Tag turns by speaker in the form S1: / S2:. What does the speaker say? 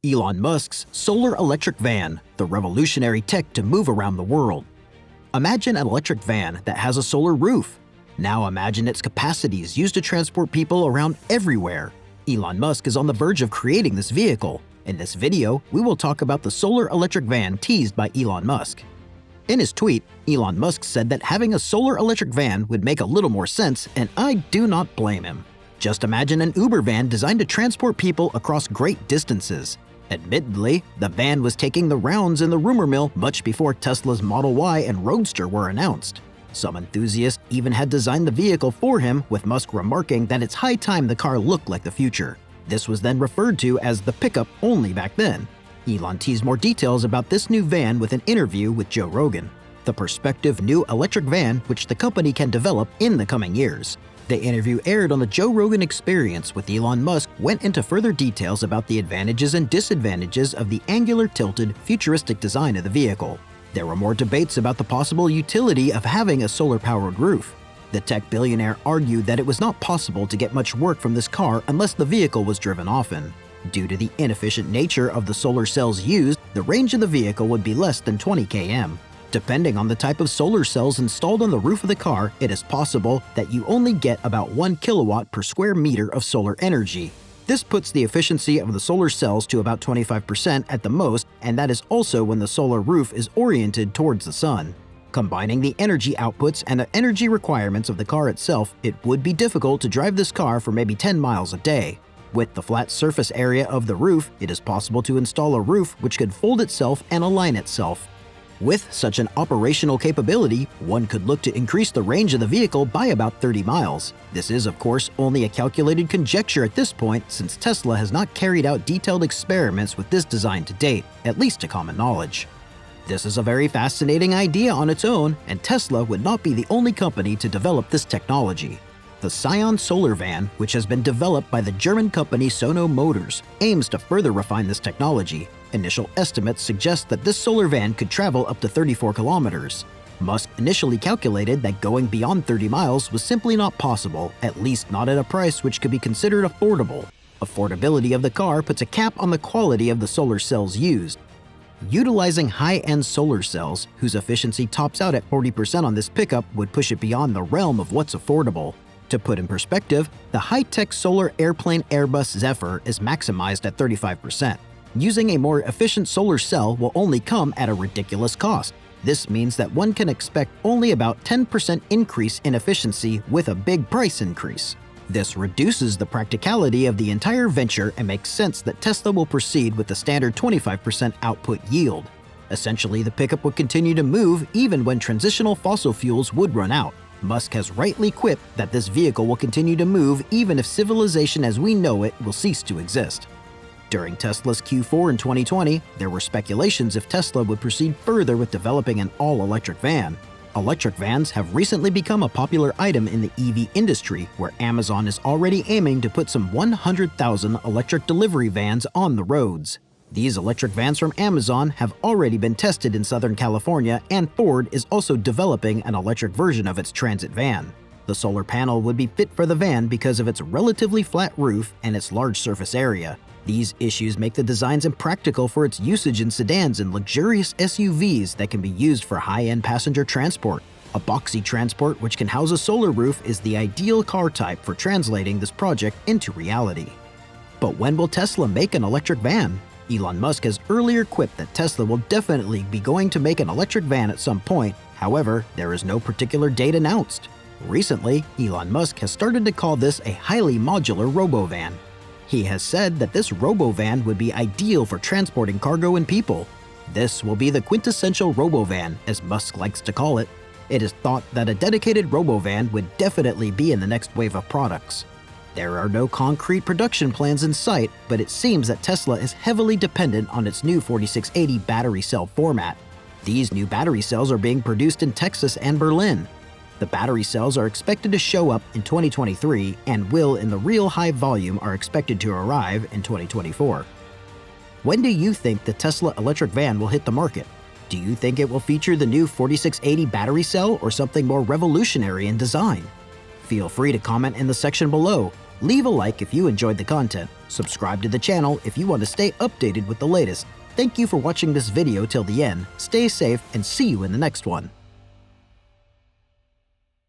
S1: Elon Musk's solar electric van, the revolutionary tech to move around the world. Imagine an electric van that has a solar roof. Now imagine its capacities used to transport people around everywhere. Elon Musk is on the verge of creating this vehicle. In this video, we will talk about the solar electric van teased by Elon Musk. In his tweet, Elon Musk said that having a solar electric van would make a little more sense, and I do not blame him. Just imagine an Uber van designed to transport people across great distances. Admittedly, the van was taking the rounds in the rumor mill much before Tesla's Model Y and Roadster were announced. Some enthusiasts even had designed the vehicle for him, with Musk remarking that it's high time the car looked like the future. This was then referred to as the pickup only back then. Elon teased more details about this new van with an interview with Joe Rogan, the prospective new electric van which the company can develop in the coming years. The interview aired on the Joe Rogan Experience with Elon Musk went into further details about the advantages and disadvantages of the angular tilted, futuristic design of the vehicle. There were more debates about the possible utility of having a solar-powered roof. The tech billionaire argued that it was not possible to get much work from this car unless the vehicle was driven often. Due to the inefficient nature of the solar cells used, the range of the vehicle would be less than 20 km. Depending on the type of solar cells installed on the roof of the car, it is possible that you only get about 1 kilowatt per square meter of solar energy. This puts the efficiency of the solar cells to about 25% at the most, and that is also when the solar roof is oriented towards the sun. Combining the energy outputs and the energy requirements of the car itself, it would be difficult to drive this car for maybe 10 miles a day. With the flat surface area of the roof, it is possible to install a roof which could fold itself and align itself. With such an operational capability, one could look to increase the range of the vehicle by about 30 miles. This is, of course, only a calculated conjecture at this point, since Tesla has not carried out detailed experiments with this design to date, at least to common knowledge. This is a very fascinating idea on its own, and Tesla would not be the only company to develop this technology. The Sion solar van, which has been developed by the German company Sono Motors, aims to further refine this technology. Initial estimates suggest that this solar van could travel up to 34 kilometers. Musk initially calculated that going beyond 30 miles was simply not possible, at least not at a price which could be considered affordable. Affordability of the car puts a cap on the quality of the solar cells used. Utilizing high-end solar cells, whose efficiency tops out at 40% on this pickup, would push it beyond the realm of what's affordable. To put in perspective, the high-tech solar airplane Airbus Zephyr is maximized at 35%. Using a more efficient solar cell will only come at a ridiculous cost. This means that one can expect only about 10% increase in efficiency with a big price increase. This reduces the practicality of the entire venture and makes sense that Tesla will proceed with the standard 25% output yield. Essentially, the pickup would continue to move even when transitional fossil fuels would run out. Musk has rightly quipped that this vehicle will continue to move even if civilization as we know it will cease to exist. During Tesla's Q4 in 2020, there were speculations if Tesla would proceed further with developing an all-electric van. Electric vans have recently become a popular item in the EV industry, where Amazon is already aiming to put some 100,000 electric delivery vans on the roads. These electric vans from Amazon have already been tested in Southern California, and Ford is also developing an electric version of its transit van. The solar panel would be fit for the van because of its relatively flat roof and its large surface area. These issues make the designs impractical for its usage in sedans and luxurious SUVs that can be used for high-end passenger transport. A boxy transport which can house a solar roof is the ideal car type for translating this project into reality. But when will Tesla make an electric van? Elon Musk has earlier quipped that Tesla will definitely be going to make an electric van at some point. However, there is no particular date announced. Recently, Elon Musk has started to call this a highly modular robo-van. He has said that this robo-van would be ideal for transporting cargo and people. This will be the quintessential robo-van, as Musk likes to call it. It is thought that a dedicated robo-van would definitely be in the next wave of products. There are no concrete production plans in sight, but it seems that Tesla is heavily dependent on its new 4680 battery cell format. These new battery cells are being produced in Texas and Berlin. The battery cells are expected to show up in 2023 and will in the real high volume are expected to arrive in 2024. When do you think the Tesla electric van will hit the market? Do you think it will feature the new 4680 battery cell or something more revolutionary in design? Feel free to comment in the section below. Leave a like if you enjoyed the content, subscribe to the channel if you want to stay updated with the latest. Thank you for watching this video till the end, stay safe, and see you in the next one.